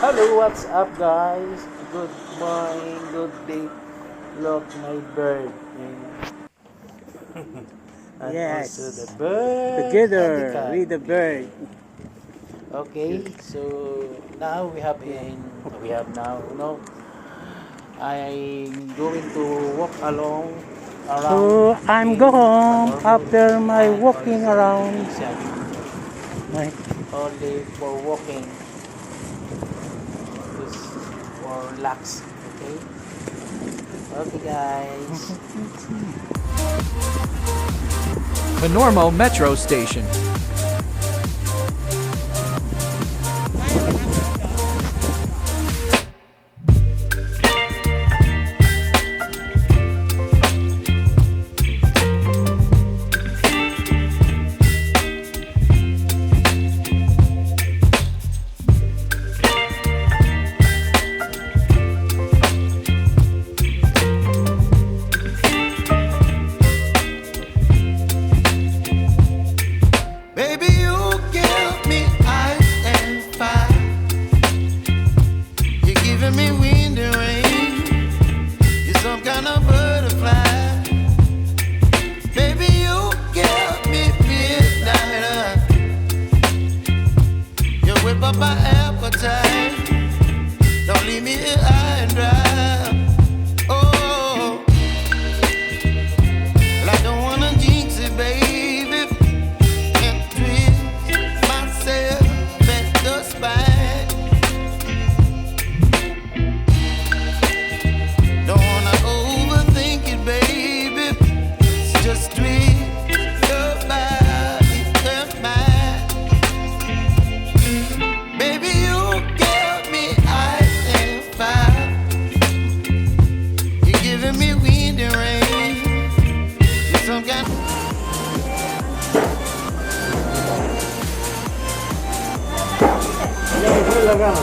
Hello, what's up guys? Good morning, good day. Look, my bird. And also the Yes, bird and the together cat. with the bird. Okay, so now we have now, I'm going to walk along around So I'm in go home Panormo after my and walking also around. Vision My, only for walking, just for relax. Okay, okay guys. Panormo Metro Station. Baby, you give me ice and fire. You're giving me wind and rain. You're some kind of butterfly. Baby, you give me midnight. You whip up my appetite. Don't leave me here high and dry. Oh, well, I don't wanna jinx it, baby. And twist myself at the spine. Don't wanna overthink it, baby. It's just twist your body and mine. Baby, you give me ice and fire. You're giving me wind and rain. You're some kind of Ini lagyan.